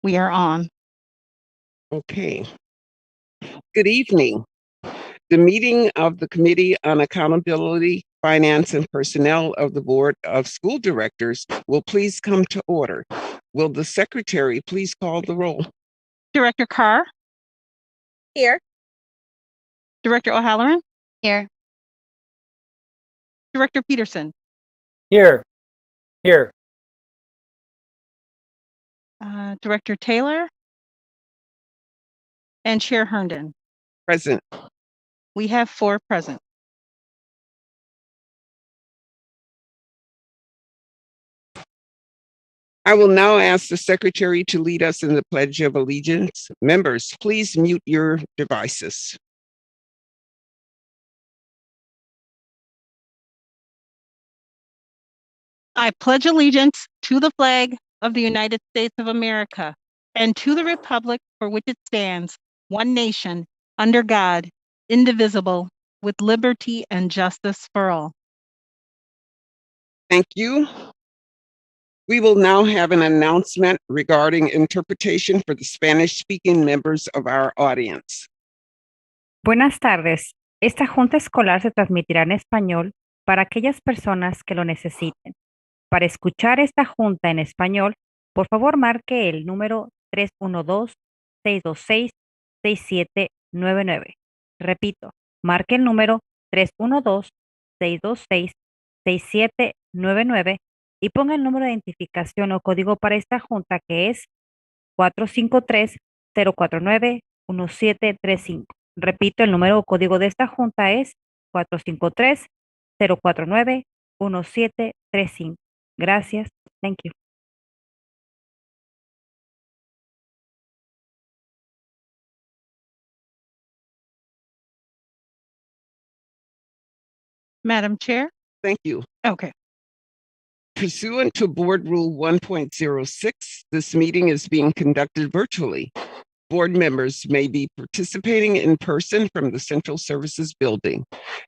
We are on. Okay. Good evening. The meeting of the Committee on Accountability, Finance, and Personnel of the Board of School Directors will please come to order. Will the secretary please call the roll? Director Carr, Here. Director O'Halloran, Here. Director Peterson, Here. Director Taylor, and Chair Herndon. Present. We have 4 present. I will now ask the secretary to lead us in the Pledge of Allegiance. Members, please mute your devices. I pledge allegiance to the flag of the United States of America and to the republic for which it stands, one nation, under God, indivisible, with liberty and justice for all. Thank you. We will now have an announcement regarding interpretation for the Spanish-speaking members of our audience. Buenas tardes. Esta junta escolar se transmitirá en español para aquellas personas que lo necesiten. Para escuchar esta junta en español, por favor marque el número 312-626-6799. Repito, marque el número 312-626-6799 y ponga el número de identificación o código para esta junta que es 453-049-1735. Repito, el número o código de esta junta es 453-049-1735. Gracias. Thank you. Madam Chair? Thank you. Okay. Pursuant to Board Rule 1.06, this meeting is being conducted virtually. Board members may be participating in person from the Central Services Building.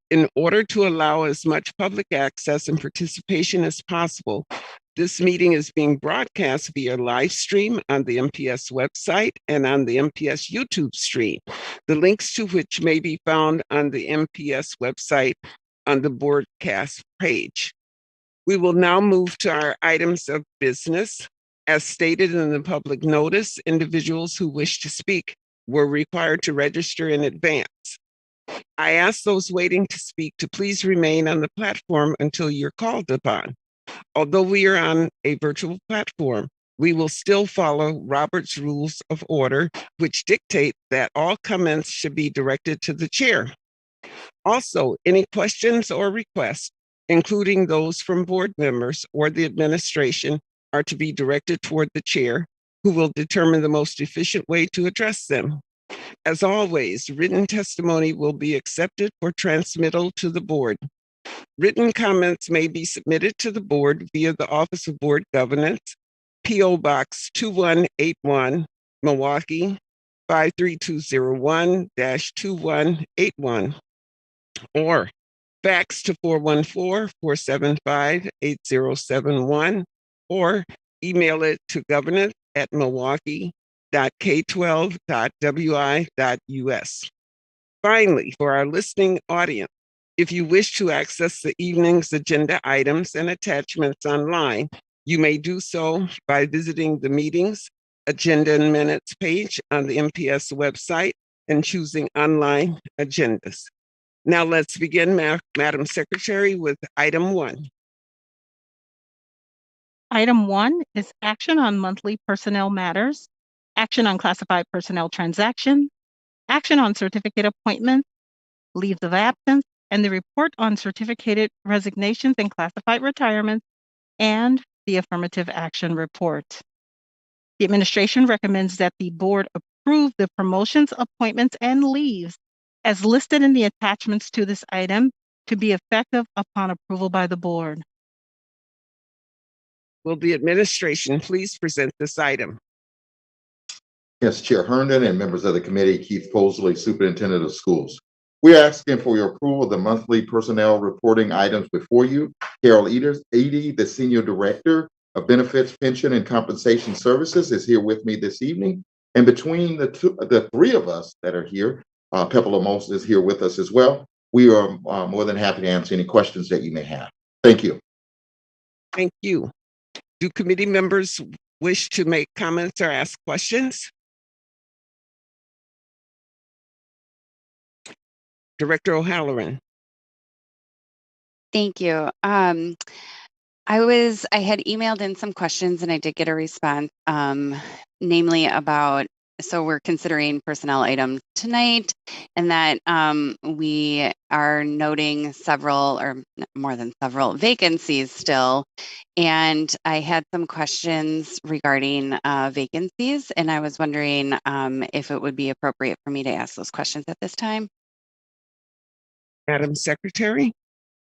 In order to allow as much public access and participation as possible, this meeting is being broadcast via live stream on the MPS website and on the MPS YouTube stream, the links to which may be found on the MPS website on the broadcast page. We will now move to our items of business. As stated in the public notice, individuals who wish to speak were required to register in advance. I ask those waiting to speak to please remain on the platform until you're called upon. Although we are on a virtual platform, we will still follow Robert's Rules of Order, which dictate that all comments should be directed to the chair. Also, any questions or requests, including those from board members or the administration, are to be directed toward the chair, who will determine the most efficient way to address them. As always, written testimony will be accepted for transmittal to the board. Written comments may be submitted to the board via the Office of Board Governance, P.O. Box 2181, Milwaukee 53201-2181, or fax to 414-475-8071, or email it to governance@milwaukee.k12.wi.us. Finally, for our listening audience, if you wish to access the evening's agenda items and attachments online, you may do so by visiting the meetings, agenda and minutes page on the MPS website and choosing online agendas. Now let's begin, Madam Secretary, with item 1. Item 1 is action on monthly personnel matters, action on classified personnel transaction, action on certificate appointments, leaves of absence, and the report on certificated resignations and classified retirements, and the affirmative action report. The administration recommends that the board approve the promotions, appointments, and leaves as listed in the attachments to this item to be effective upon approval by the board. Will the administration please present this item? Yes, Chair Herndon and members of the committee, Keith Posley, Superintendent of Schools. We are asking for your approval of the monthly personnel reporting items before you. Carol Edie, the Senior Director of Benefits, Pension, and Compensation Services is here with me this evening. And between the three of us that are here, Pepper Lamos is here with us as well. We are more than happy to answer any questions that you may have. Thank you. Thank you. Do committee members wish to make comments or ask questions? Director O'Halloran. Thank you. I had emailed in some questions and I did get a response, namely about, so we're considering personnel items tonight, and that we are noting several or more than several vacancies still. And I had some questions regarding vacancies, and I was wondering if it would be appropriate for me to ask those questions at this time. Madam Secretary.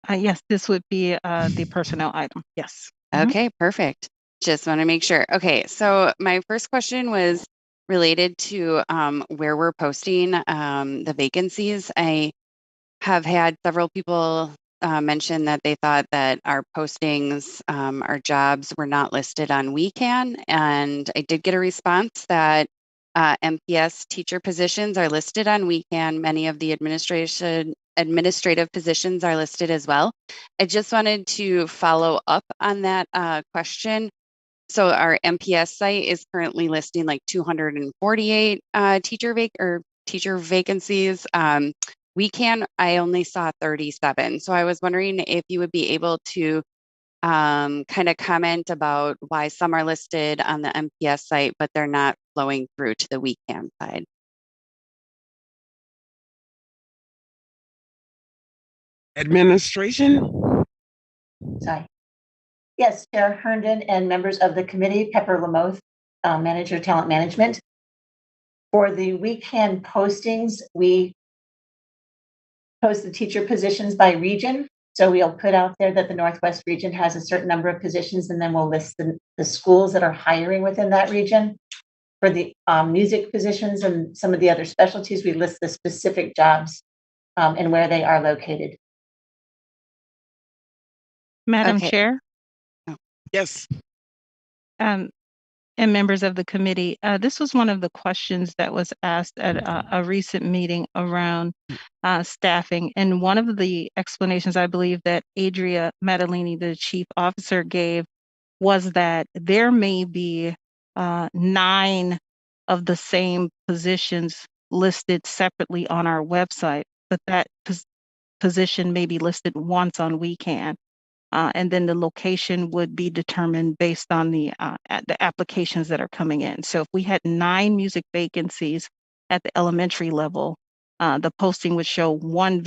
Yes, this would be the personnel item. Yes. Okay, perfect. Just want to make sure. Okay, so my first question was related to where we're posting the vacancies. I have had several people mention that they thought that our postings, our jobs were not listed on WeCan, and I did get a response that MPS teacher positions are listed on WeCan. Many of the administrative positions are listed as well. I just wanted to follow up on that question. So our MPS site is currently listing like 248 teacher vacancies. I only saw 37. So I was wondering if you would be able to kind of comment about why some are listed on the MPS site, but they're not flowing through to the WeCan side. Administration. Sorry. Yes, Chair Herndon and members of the committee, Pepper Lamoth, Manager Talent Management. For the weekend postings, we post the teacher positions by region. So we'll put out there that the Northwest region has a certain number of positions, and then we'll list the schools that are hiring within that region. For the music positions and some of the other specialties, we list the specific jobs and where they are located. Madam Okay. Chair. Yes. And members of the committee, this was one of the questions that was asked at a recent meeting around staffing. And one of the explanations I believe that Adria Maddalini, the chief officer, gave was that there may be 9 of the same positions listed separately on our website, but that position may be listed once on WeCan. And then the location would be determined based on the applications that are coming in. So if we had 9 music vacancies at the elementary level, the posting would show one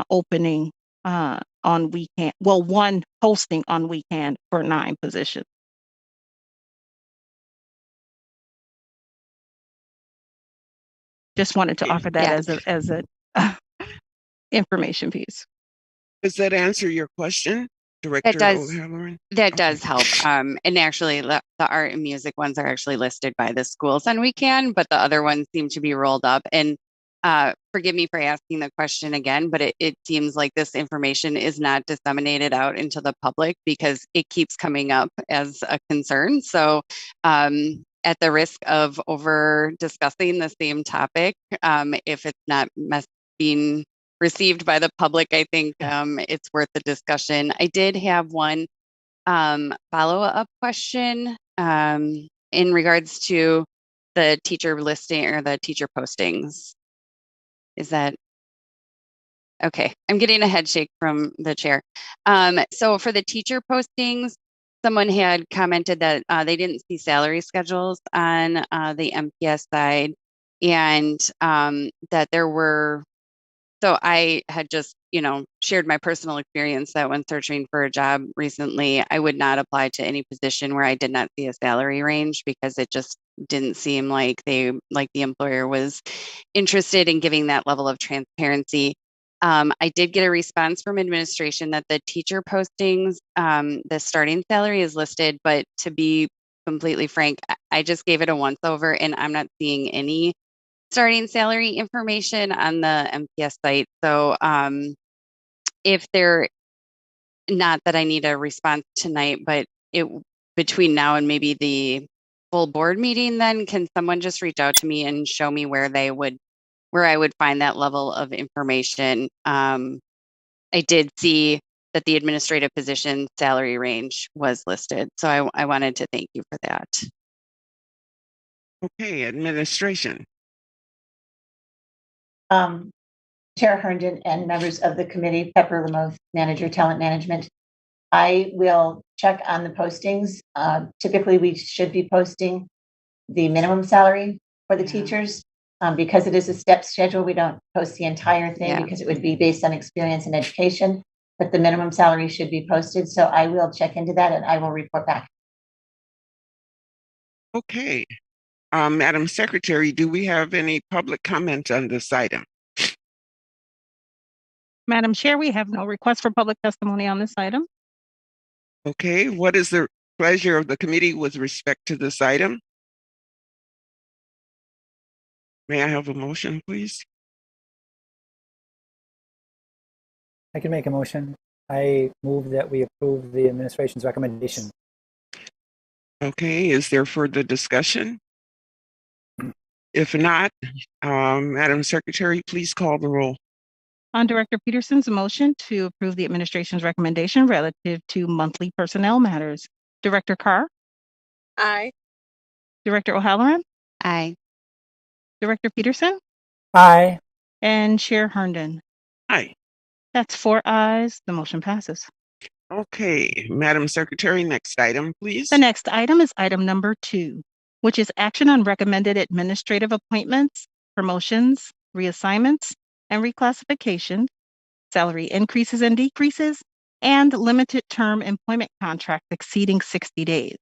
opening on WeCan. Well, one posting on WeCan for 9 positions. Just wanted to offer that as a information piece. Does that answer your question, Director O'Halloran? That does help. And actually, the art and music ones are actually listed by the schools on WeCan, but the other ones seem to be rolled up. And forgive me for asking the question again, but it seems like this information is not disseminated out into the public because it keeps coming up as a concern. So at the risk of over discussing the same topic, if it's not being received by the public, I think it's worth the discussion. I did have one follow-up question in regards to the teacher listing or the teacher postings. Is that okay? I'm getting a head shake from the chair. So for the teacher postings, someone had commented that they didn't see salary schedules on the MPS side, and that there were. So I had just, shared my personal experience that when searching for a job recently, I would not apply to any position where I did not see a salary range because it just didn't seem like the employer was interested in giving that level of transparency. I did get a response from administration that the teacher postings, the starting salary is listed, but to be completely frank, I just gave it a once over and I'm not seeing any starting salary information on the MPS site. So if there not that I need a response tonight, but between now and maybe the full board meeting, then can someone just reach out to me and show me where I would find that level of information? I did see that the administrative position salary range was listed. So I wanted to thank you for that. Okay, administration. Chair Herndon and members of the committee, Pepper Lamoth, Manager, Talent Management. I will check on the postings. Typically, we should be posting the minimum salary for the teachers. Because it is a step schedule, we don't post the entire thing because it would be based on experience and education, but the minimum salary should be posted. So I will check into that and I will report back. Okay. Madam Secretary, do we have any public comment on this item? Madam Chair, we have no request for public testimony on this item. Okay, what is the pleasure of the committee with respect to this item? May I have a motion, please? I can make a motion. I move that we approve the administration's recommendation. Okay, is there further discussion? If not, Madam Secretary, please call the roll. On Director Peterson's motion to approve the administration's recommendation relative to monthly personnel matters, Director Carr? Aye. Director O'Halloran? Aye. Director Peterson? Aye. And Chair Herndon? Aye. That's 4 ayes. The motion passes. Okay, Madam Secretary, next item, please. The next item is item number 2, which is action on recommended administrative appointments, promotions, reassignments, and reclassifications, salary increases and decreases, and limited term employment contracts exceeding 60 days.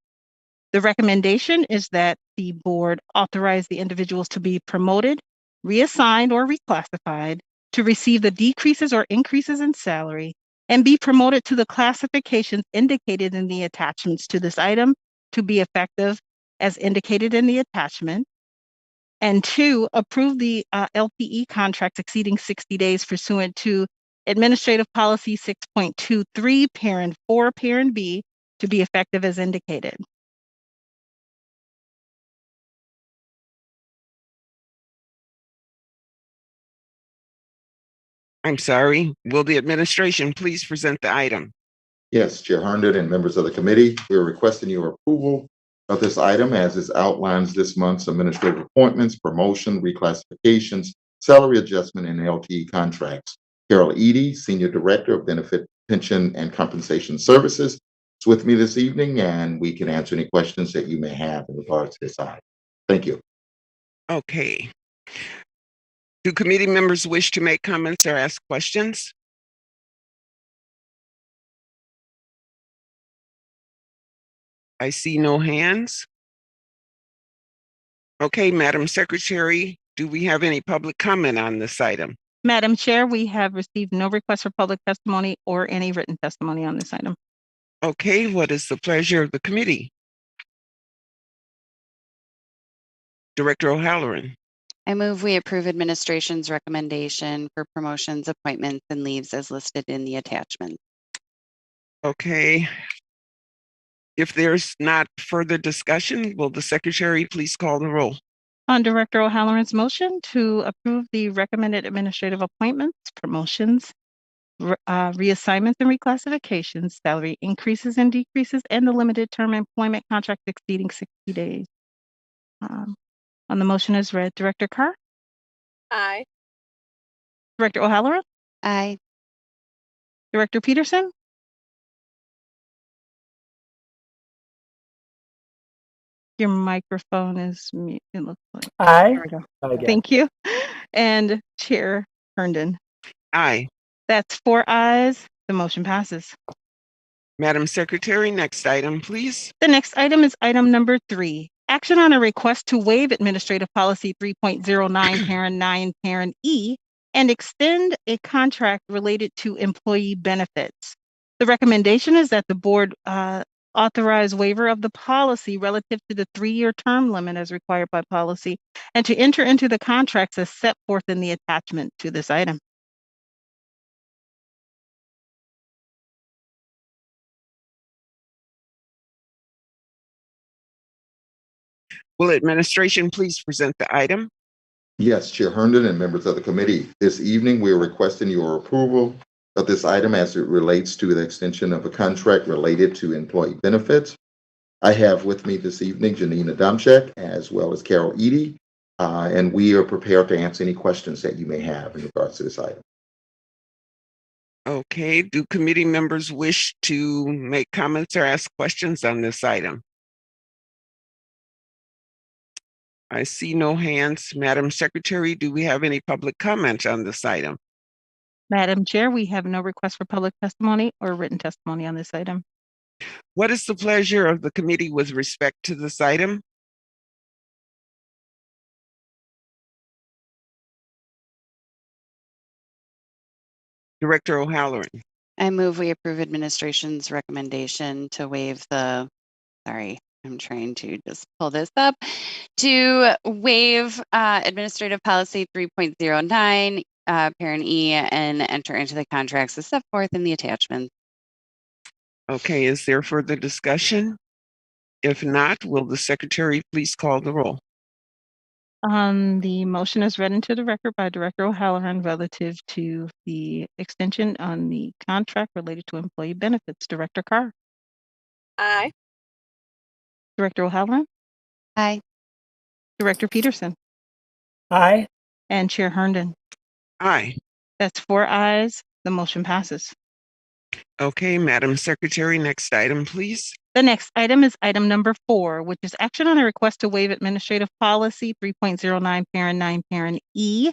The recommendation is that the board authorize the individuals to be promoted, reassigned, or reclassified to receive the decreases or increases in salary and be promoted to the classifications indicated in the attachments to this item to be effective as indicated in the attachment. And 2, approve the LPE contracts exceeding 60 days pursuant to Administrative Policy 6.23, Parent 4, Parent B, to be effective as indicated. I'm sorry, will the administration please present the item? Yes, Chair Herndon and members of the committee, we're requesting your approval of this item as it outlines this month's administrative appointments, promotion, reclassifications, salary adjustment, and LTE contracts. Carol Edie, Senior Director of Benefit, Pension, and Compensation Services, is with me this evening, and we can answer any questions that you may have in regards to this item. Thank you. Okay. Do committee members wish to make comments or ask questions? I see no hands. Okay, Madam Secretary, do we have any public comment on this item? Madam Chair, we have received no request for public testimony or any written testimony on this item. Okay, what is the pleasure of the committee? Director O'Halloran. I move we approve administration's recommendation for promotions, appointments, and leaves as listed in the attachment. Okay. If there's not further discussion, will the secretary please call the roll? On Director O'Halloran's motion to approve the recommended administrative appointments, promotions, reassignments and reclassifications, salary increases and decreases, and the limited term employment contract exceeding 60 days. On the motion as read, Director Carr? Aye. Director O'Halloran? Aye. Director Peterson? Your microphone is mute, it looks like. Aye. There we go. Again. Thank you. And Chair Herndon. Aye. That's 4 ayes. The motion passes. Madam Secretary, next item, please. The next item is item number 3. Action on a request to waive Administrative Policy 3.09, Parent 9, Parent E, and extend a contract related to employee benefits. The recommendation is that the board authorize waiver of the policy relative to the 3-year term limit as required by policy, and to enter into the contracts as set forth in the attachment to this item. Will administration please present the item? Yes, Chair Herndon and members of the committee. This evening, we are requesting your approval of this item as it relates to the extension of a contract related to employee benefits. I have with me this evening Janine Adamczyk as well as Carol Eady, and we are prepared to answer any questions that you may have in regards to this item. Okay, do committee members wish to make comments or ask questions on this item? I see no hands. Madam Secretary, do we have any public comment on this item? Madam Chair, we have no request for public testimony or written testimony on this item. What is the pleasure of the committee with respect to this item? Director O'Halloran. I move we approve administration's recommendation to waive I'm trying to just pull this up, to waive administrative policy 3.09, parent E, and enter into the contracts as set forth in the attachment. Okay, is there further discussion? If not, will the secretary please call the roll? The motion is read into the record by Director O'Halloran relative to the extension on the contract related to employee benefits. Director Carr. Aye. Director O'Halloran. Aye. Director Peterson. Aye. And Chair Herndon. Aye. That's 4 ayes. The motion passes. Okay, Madam Secretary, next item, please. The next item is item number 4, which is action on a request to waive administrative policy 3.09 parent 9 parent E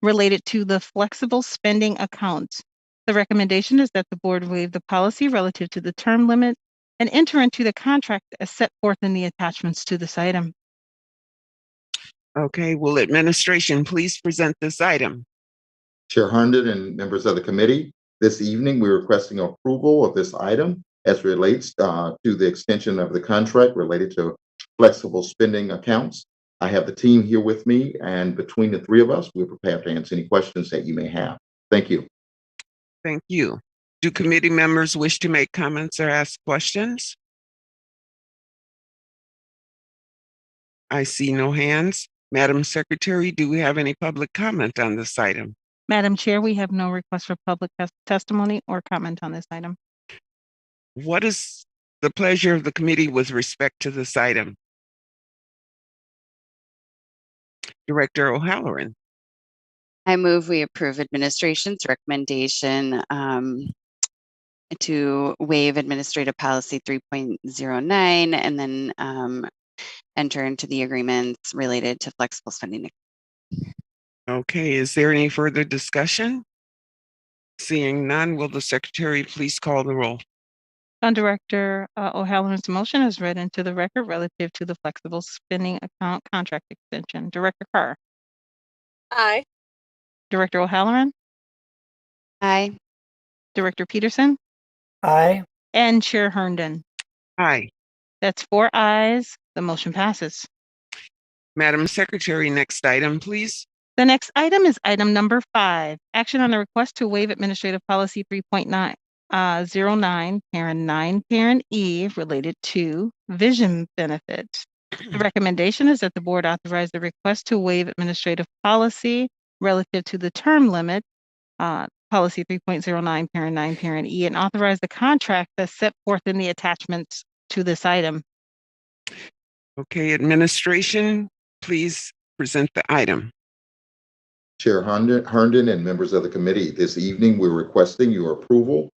related to the flexible spending account. The recommendation is that the board waive the policy relative to the term limit and enter into the contract as set forth in the attachments to this item. Okay, will administration please present this item? Chair Herndon and members of the committee, this evening, we're requesting approval of this item as relates to the extension of the contract related to flexible spending accounts. I have the team here with me, and between the three of us, we're prepared to answer any questions that you may have. Thank you. Thank you. Do committee members wish to make comments or ask questions? I see no hands. Madam Secretary, do we have any public comment on this item? Madam Chair, we have no request for public testimony or comment on this item. What is the pleasure of the committee with respect to this item? Director O'Halloran. I move we approve administration's recommendation to waive administrative policy 3.09 and then enter into the agreements related to flexible spending. Okay, is there any further discussion? Seeing none, will the secretary please call the roll? On Director O'Halloran's motion is read into the record relative to the flexible spending account contract extension. Director Carr. Aye. Director O'Halloran. Aye. Director Peterson. Aye. And Chair Herndon. Aye. That's 4 ayes. The motion passes. Madam Secretary, next item, please. The next item is item number 5, action on a request to waive administrative policy 3.09 parent 9 parent E related to vision benefit. The recommendation is that the board authorize the request to waive administrative policy relative to the term limit, policy 3.09 parent 9 parent E, and authorize the contract that's set forth in the attachments to this item. Okay, administration, please present the item. Chair Herndon and members of the committee, this evening, we're requesting your approval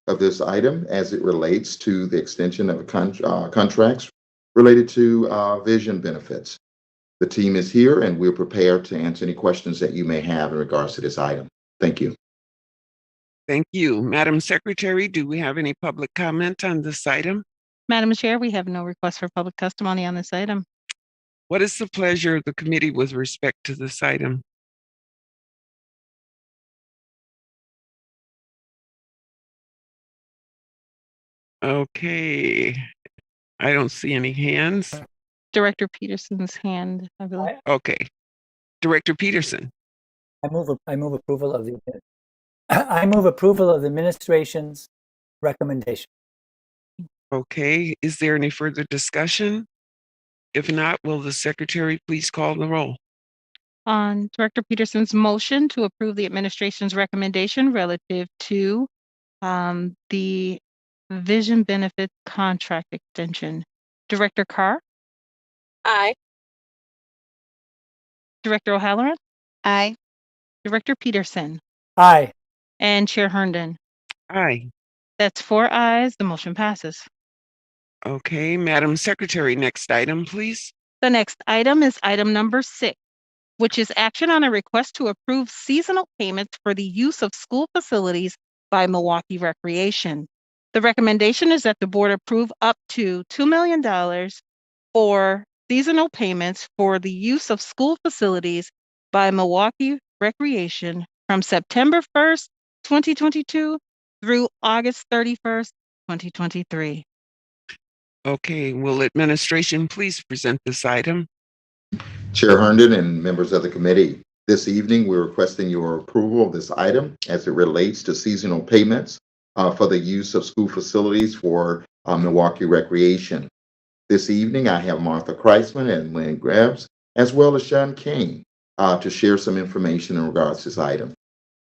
of this item as it relates to the extension of contracts related to vision benefits. The team is here and we're prepared to answer any questions that you may have in regards to this item. Thank you. Thank you. Madam Secretary, do we have any public comment on this item? Madam Chair, we have no request for public testimony on this item. What is the pleasure of the committee with respect to this item? Okay, I don't see any hands. Director Peterson's hand, I believe. Okay, Director Peterson. I move approval of the I move approval of the administration's recommendation. Okay, is there any further discussion? If not, will the secretary please call the roll? On Director Peterson's motion to approve the administration's recommendation relative to the vision benefits contract extension. Director Carr, Aye. Director O'Halloran, Aye. Director Peterson, Aye. and Chair Herndon. Aye. That's 4 ayes. The motion passes. Okay, Madam Secretary, next item, please. The next item is item number 6, which is action on a request to approve seasonal payments for the use of school facilities by Milwaukee Recreation. The recommendation is that the board approve up to $2 million for seasonal payments for the use of school facilities by Milwaukee Recreation from September 1st, 2022 through August 31st, 2023. Okay, will administration please present this item? Chair Herndon and members of the committee, this evening, we're requesting your approval of this item as it relates to seasonal payments for the use of school facilities for Milwaukee Recreation. This evening, I have Martha Kreisman and Lynn Grabs, as well as Sean Kane, to share some information in regards to this item.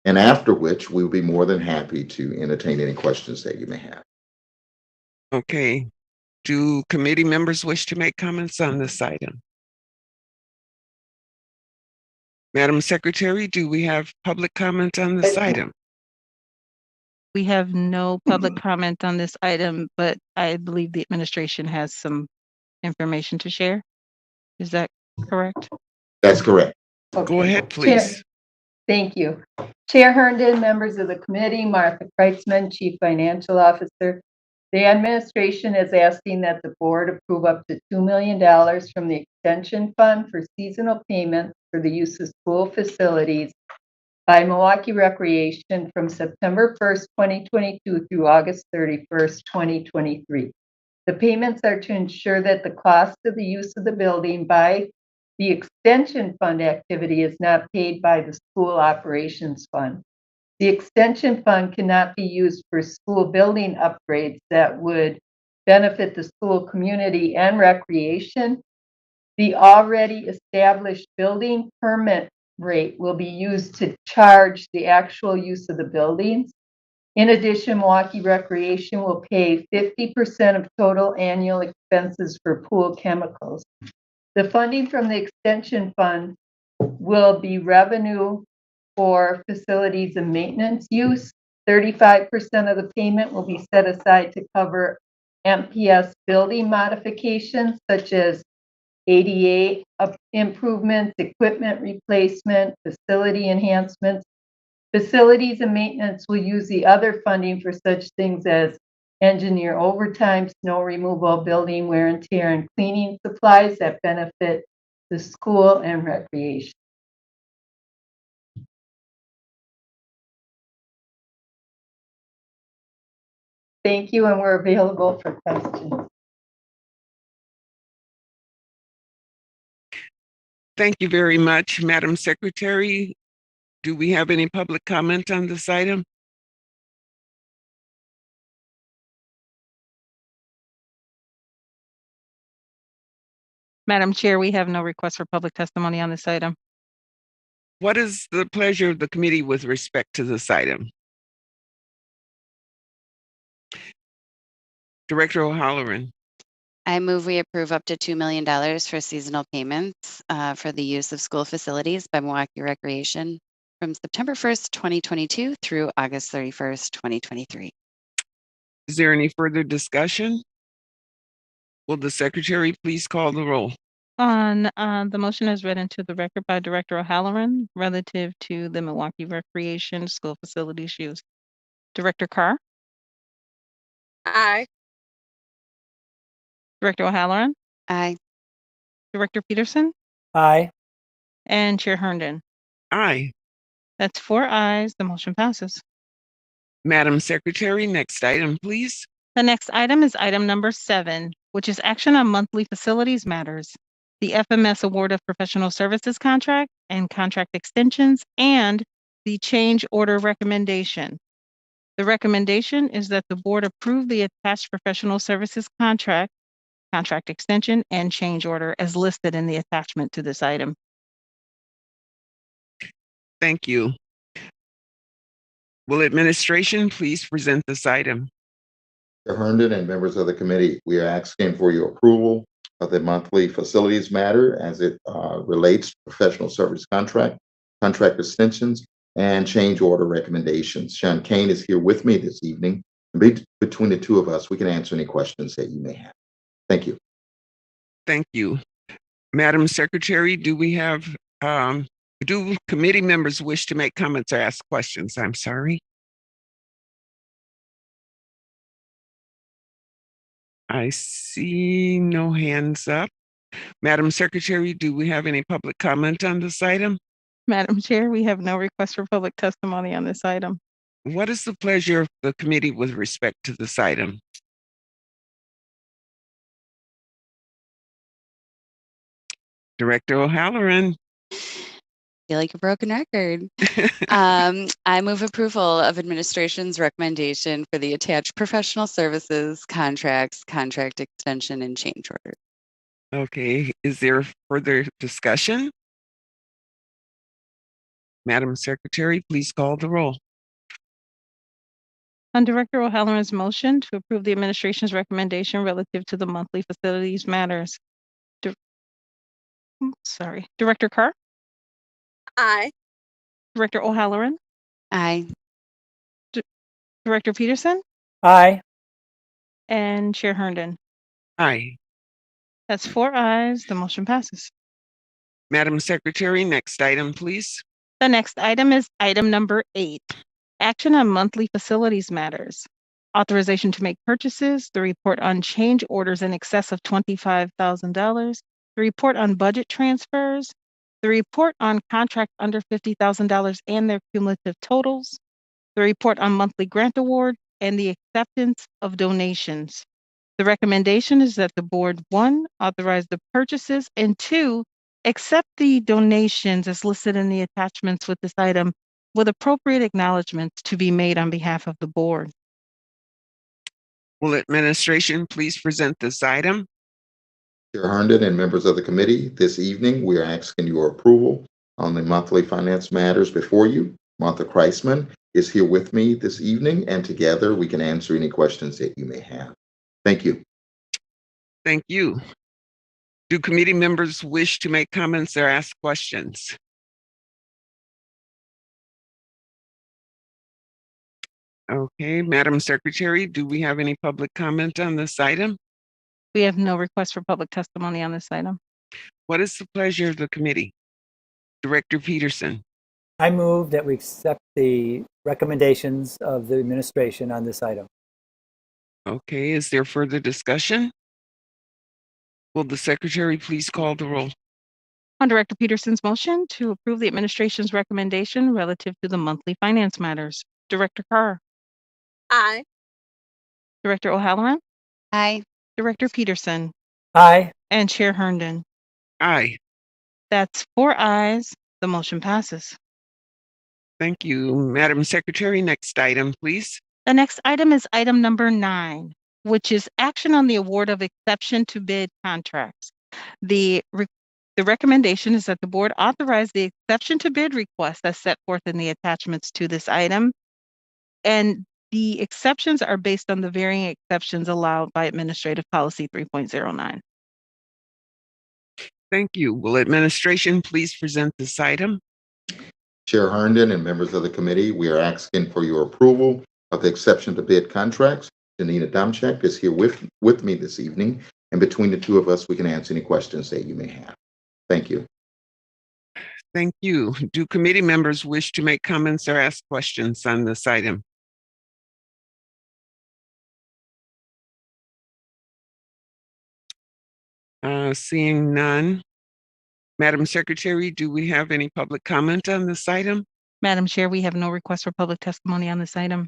And after which, we'll be more than happy to entertain any questions that you may have. Okay, do committee members wish to make comments on this item? Madam Secretary, do we have public comment on this item? We have no public comment on this item, but I believe the administration has some information to share. Is that correct? That's correct. Go Okay. ahead, please. Thank you. Chair Herndon, members of the committee, Martha Kreitzman, Chief Financial Officer. The administration is asking that the board approve up to $2 million from the extension fund for seasonal payments for the use of school facilities by Milwaukee Recreation from September 1st, 2022 through August 31st, 2023. The payments are to ensure that the cost of the use of the building by the extension fund activity is not paid by the school operations fund. The extension fund cannot be used for school building upgrades that would benefit the school community and recreation. The already established building permit rate will be used to charge the actual use of the buildings. In addition, Milwaukee Recreation will pay 50% of total annual expenses for pool chemicals. The funding from the extension fund will be revenue for facilities and maintenance use. 35% of the payment will be set aside to cover MPS building modifications such as ADA improvements, equipment replacement, facility enhancements. Facilities and maintenance will use the other funding for such things as engineer overtime, snow removal, building wear and tear, and cleaning supplies that benefit the school and recreation. Thank you, and we're available for questions. Thank you very much, Madam Secretary. Do we have any public comment on this item? Madam Chair, we have no request for public testimony on this item. What is the pleasure of the committee with respect to this item? Director O'Halloran. I move we approve up to $2 million for seasonal payments for the use of school facilities by Milwaukee Recreation from September 1st, 2022 through August 31st, 2023. Is there any further discussion? Will the secretary please call the roll? On the motion as read into the record by Director O'Halloran relative to the Milwaukee Recreation School Facilities use. Director Carr, Aye. Director O'Halloran, Aye. Director Peterson, Aye. and Chair Herndon. Aye. That's 4 ayes. The motion passes. Madam Secretary, next item, please. The next item is item number 7, which is action on monthly facilities matters, the FMS award of professional services contract and contract extensions, and the change order recommendation. The recommendation is that the board approve the attached professional services contract contract extension, and change order as listed in the attachment to this item. Thank you. Will administration please present this item? Chair Herndon and members of the committee, we are asking for your approval of the monthly facilities matter as it relates to professional service contract, contract extensions, and change order recommendations. Sean Kane is here with me this evening. Between the two of us, we can answer any questions that you may have. Thank you. Thank you. Madam Secretary, do committee members wish to make comments or ask questions? I'm sorry. I see no hands up. Madam Secretary, do we have any public comment on this item? Madam Chair, we have no request for public testimony on this item. What is the pleasure of the committee with respect to this item? Director O'Halloran. Feel like a broken record. I move approval of administration's recommendation for the attached professional services contracts, contract extension, and change order. Okay, is there further discussion? Madam Secretary, please call the roll. On Director O'Halloran's motion to approve the administration's recommendation relative to the monthly facilities matters. Director Carr, Aye. Director O'Halloran, Aye. Director Peterson, Aye. and Chair Herndon. Aye. That's 4 ayes. The motion passes. Madam Secretary, next item, please. The next item is item number 8, action on monthly facilities matters. Authorization to make purchases, the report on change orders in excess of $25,000, the report on budget transfers, the report on contract under $50,000 and their cumulative totals, the report on monthly grant award, and the acceptance of donations. The recommendation is that the board, 1, authorize the purchases, and 2, accept the donations as listed in the attachments with this item with appropriate acknowledgments to be made on behalf of the board. Will administration please present this item? Chair Herndon and members of the committee, this evening, we are asking your approval on the monthly finance matters before you. Martha Kreisman is here with me this evening, and together we can answer any questions that you may have. Thank you. Thank you. Do committee members wish to make comments or ask questions? Okay, Madam Secretary, do we have any public comment on this item? We have no request for public testimony on this item. What is the pleasure of the committee? Director Peterson. I move that we accept the recommendations of the administration on this item. Okay, is there further discussion? Will the secretary please call the roll? On Director Peterson's motion to approve the administration's recommendation relative to the monthly finance matters. Director Carr, Aye. Director O'Halloran, Aye. Director Peterson, Aye. and Chair Herndon. Aye. That's 4 ayes. The motion passes. Thank you. Madam Secretary, next item, please. The next item is item number 9, which is action on the award of exception to bid contracts. The recommendation is that the board authorize the exception to bid request as set forth in the attachments to this item. And the exceptions are based on the varying exceptions allowed by Administrative Policy 3.09. Thank you. Will administration please present this item? Chair Herndon and members of the committee, we are asking for your approval of the exception to bid contracts. Janina Domchek is here with me this evening, and between the two of us, we can answer any questions that you may have. Thank you. Thank you. Do committee members wish to make comments or ask questions on this item? Seeing none. Madam Secretary, do we have any public comment on this item? Madam Chair, we have no request for public testimony on this item.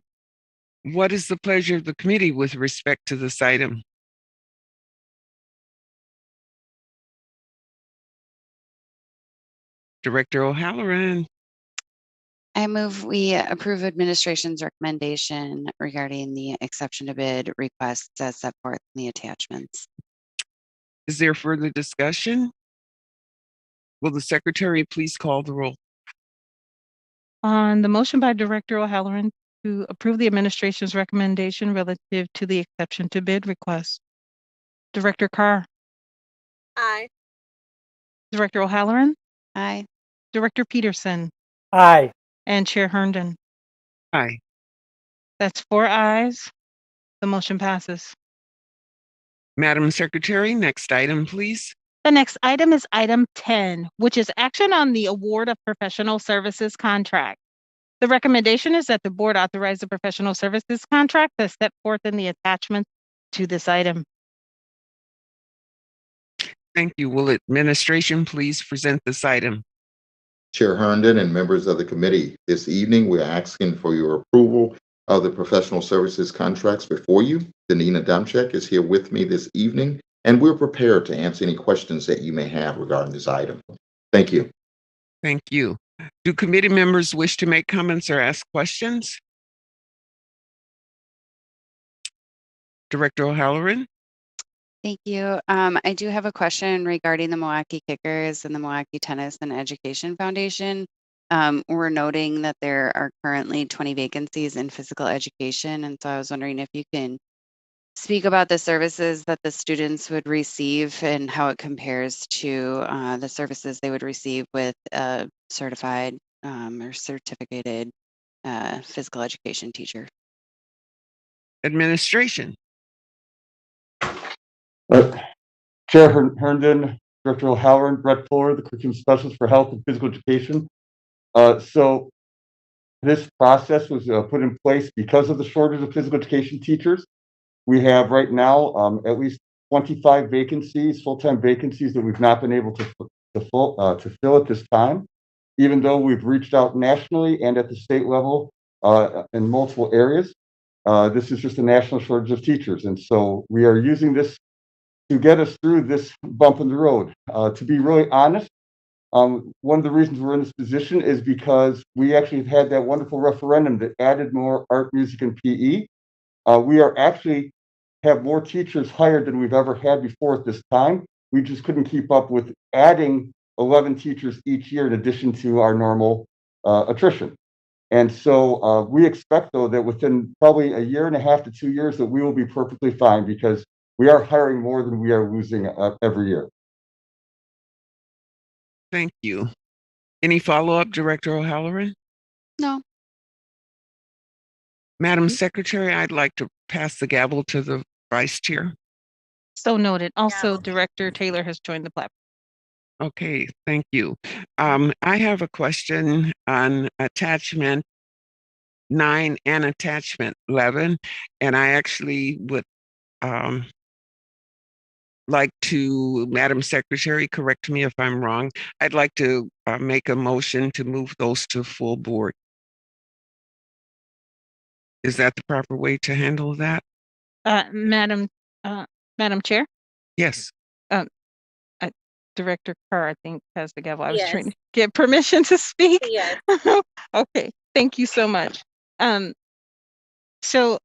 What is the pleasure of the committee with respect to this item? Director O'Halloran. I move we approve administration's recommendation regarding the exception to bid requests as set forth in the attachments. Is there further discussion? Will the secretary please call the roll? On the motion by Director O'Halloran to approve the administration's recommendation relative to the exception to bid request, Director Carr, Aye. Director O'Halloran, Aye. Director Peterson, Aye. and Chair Herndon. Aye. That's 4 ayes. The motion passes. Madam Secretary, next item, please. The next item is item 10, which is action on the award of professional services contract. The recommendation is that the board authorize the professional services contract as set forth in the attachment to this item. Thank you. Will administration please present this item? Chair Herndon and members of the committee, this evening, we're asking for your approval of the professional services contracts before you. Danina Domchek is here with me this evening, and we're prepared to answer any questions that you may have regarding this item. Thank you. Thank you. Do committee members wish to make comments or ask questions? Director O'Halloran? Thank you. I do have a question regarding the Milwaukee Kickers and the Milwaukee Tennis and Education Foundation. We're noting that there are currently 20 vacancies in physical education, and so I was wondering if you can speak about the services that the students would receive and how it compares to the services they would receive with a certified or certificated physical education teacher. Administration. Chair Herndon, Director O'Halloran, Brett Fuller, the curriculum specialist for health and physical education. So this process was put in place because of the shortage of physical education teachers. We have right now at least 25 vacancies, full-time vacancies that we've not been able to fill at this time, even though we've reached out nationally and at the state level in multiple areas. This is just a national shortage of teachers, and so we are using this to get us through this bump in the road. To be really honest, one of the reasons we're in this position is because we actually had that wonderful referendum that added more art, music, and PE. We are actually have more teachers hired than we've ever had before at this time. We just couldn't keep up with adding 11 teachers each year in addition to our normal attrition. And so we expect, though, that within probably a year and a half to 2 years that we will be perfectly fine because we are hiring more than we are losing every year. Thank you. Any follow-up, Director O'Halloran? No. Madam Secretary, I'd like to pass the gavel to the Vice Chair. So noted. Also, Director Taylor has joined the platform. Okay, thank you. I have a question on attachment 9 and attachment 11, and I actually would like to, Madam Secretary, correct me if I'm wrong. I'd like to make a motion to move those to full board. Is that the proper way to handle that? Madam Chair, Yes. Director Carr, I think, has the gavel. I was Yes. trying to get permission to speak. Yes. Okay, thank you so much. So,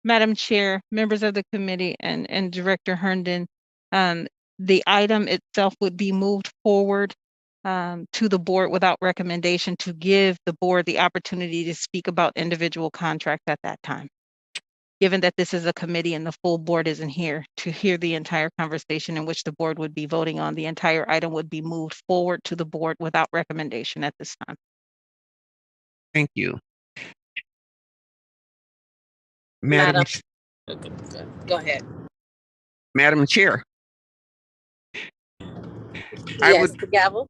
Madam Chair, members of the committee, and Director Herndon, the item itself would be moved forward to the board without recommendation to give the board the opportunity to speak about individual contracts at that time. Given that this is a committee and the full board isn't here to hear the entire conversation in which the board would be voting on, the entire item would be moved forward to the board without recommendation at this time. Thank you. Madam Okay, go ahead. Madam Chair. Yes, the gavel.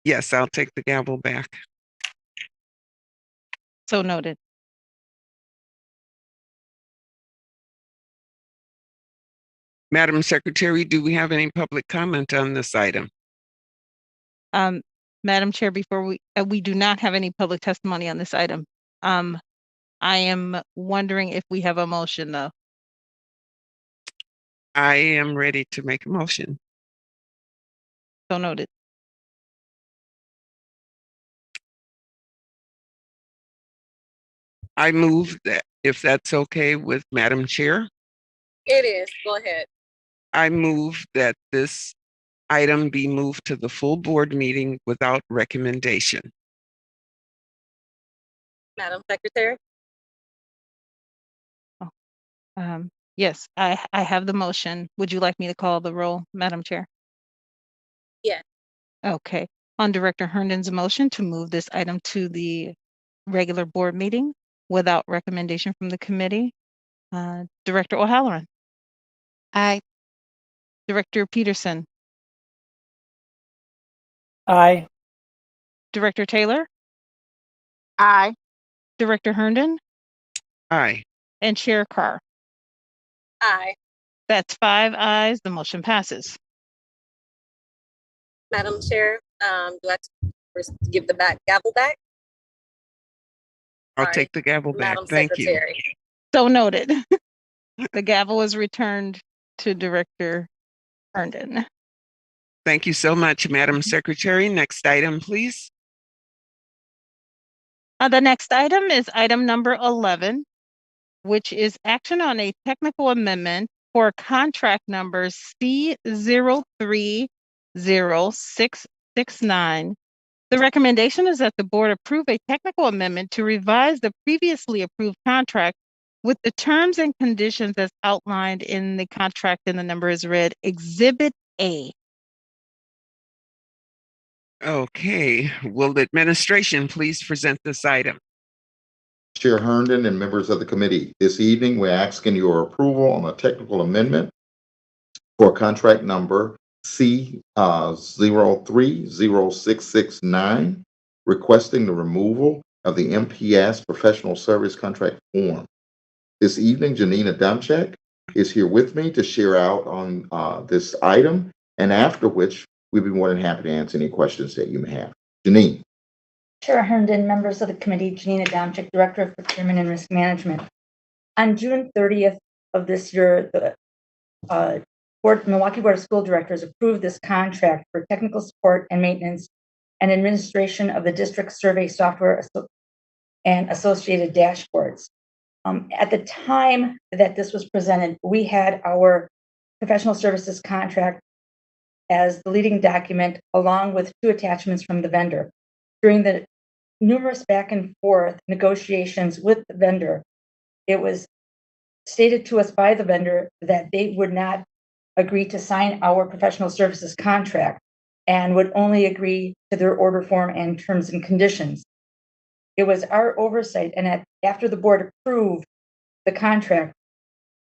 Yes, I'll take the gavel back. So noted. Madam Secretary, do we have any public comment on this item? Madam Chair, before we do not have any public testimony on this item. I am wondering if we have a motion, though. I am ready to make a motion. So noted. I move that, if that's okay with Madam Chair, It is. Go ahead. I move that this item be moved to the full board meeting without recommendation. Madam Secretary? Yes, I have the motion. Would you like me to call the roll, Madam Chair? Yes. Okay. On Director Herndon's motion to move this item to the regular board meeting without recommendation from the committee, Director O'Halloran, Aye. Director Peterson, Aye. Director Taylor, Aye. Director Herndon, Aye. and Chair Carr. Aye. That's 5 ayes. The motion passes. Madam Chair, do I have to first give the gavel back? I'll Sorry. take the gavel back. Madam Thank you. Secretary. So noted. The gavel is returned to Director Herndon. Thank you so much, Madam Secretary. Next item, please. The next item is item number 11, which is action on a technical amendment for contract number C030669. The recommendation is that the board approve a technical amendment to revise the previously approved contract with the terms and conditions as outlined in the contract, and the number is read Exhibit A. Okay, will the administration please present this item? Chair Herndon and members of the committee, this evening we're asking your approval on a technical amendment for contract number C030669, requesting the removal of the MPS professional service contract form. This evening, Janina Domchak is here with me to share out on this item, and after which we'd be more than happy to answer any questions that you may have. Janine. Chair Herndon, members of the committee, Janina Domchak, Director of Procurement and Risk Management. On June 30th of this year, the Milwaukee Board of School Directors approved this contract for technical support and maintenance and administration of the district survey software and associated dashboards. At the time that this was presented, we had our professional services contract as the leading document, along with 2 attachments from the vendor. During the numerous back and forth negotiations with the vendor, it was stated to us by the vendor that they would not agree to sign our professional services contract and would only agree to their order form and terms and conditions. It was our oversight, and after the board approved the contract,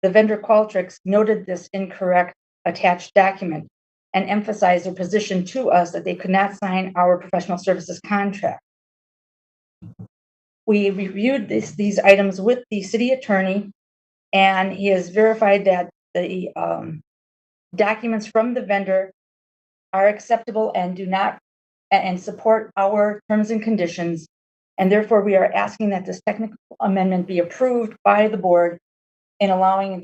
the vendor Qualtrics noted this incorrect attached document and emphasized their position to us that they could not sign our professional services contract. We reviewed these items with the city attorney, and he has verified that the documents from the vendor are acceptable and do not and support our terms and conditions. And therefore, we are asking that this technical amendment be approved by the board in allowing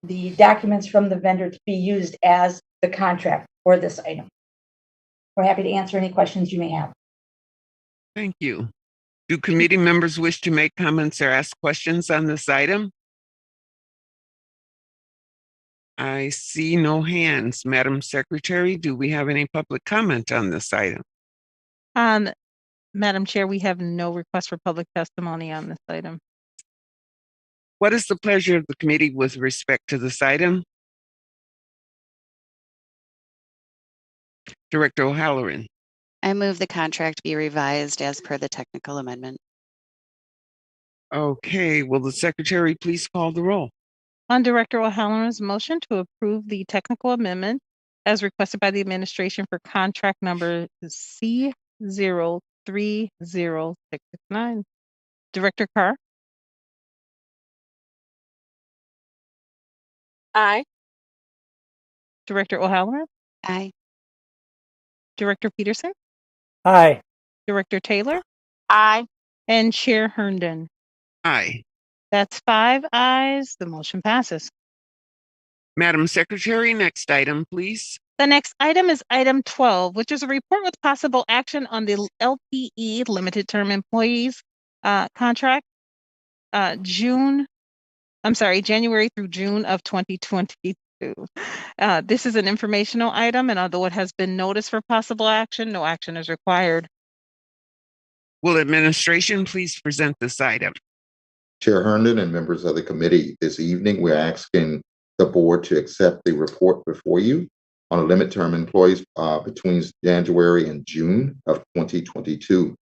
the documents from the vendor to be used as the contract for this item. We're happy to answer any questions you may have. Thank you. Do committee members wish to make comments or ask questions on this item? I see no hands. Madam Secretary, do we have any public comment on this item? Madam Chair, we have no request for public testimony on this item. What is the pleasure of the committee with respect to this item? Director O'Halloran. I move the contract be revised as per the technical amendment. Okay, will the secretary please call the roll? On Director O'Halloran's motion to approve the technical amendment as requested by the administration for contract number C030669. Director Carr, Aye. Director O'Halloran, Aye. Director Peterson, Aye. Director Taylor, Aye. and Chair Herndon. Aye. That's 5 ayes. The motion passes. Madam Secretary, next item, please. The next item is item 12, which is a report with possible action on the LTE limited term employees contract, January through June of 2023. This is an informational item, and although it has been noticed for possible action, no action is required. Will administration please present this item? Chair Herndon and members of the committee, this evening, we're asking the board to accept the report before you on a limited term employees between January and June of 2022.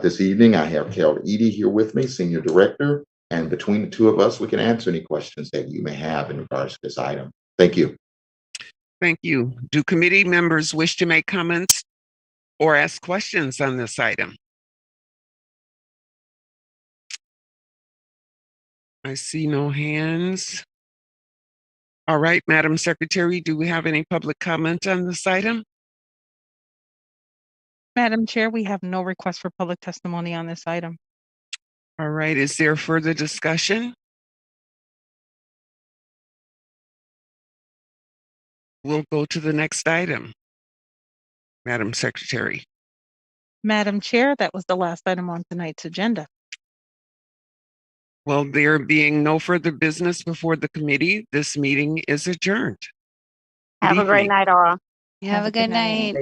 This evening, I have Carol Edie here with me, Senior Director, and between the two of us, we can answer any questions that you may have in regards to this item. Thank you. Thank you. Do committee members wish to make comments or ask questions on this item? I see no hands. All right, Madam Secretary, do we have any public comment on this item? Madam Chair, we have no request for public testimony on this item. All right, is there further discussion? We'll go to the next item. Madam Secretary. Madam Chair, that was the last item on tonight's agenda. Well, there being no further business before the committee, this meeting is adjourned. Have a great night, all. Have a good night.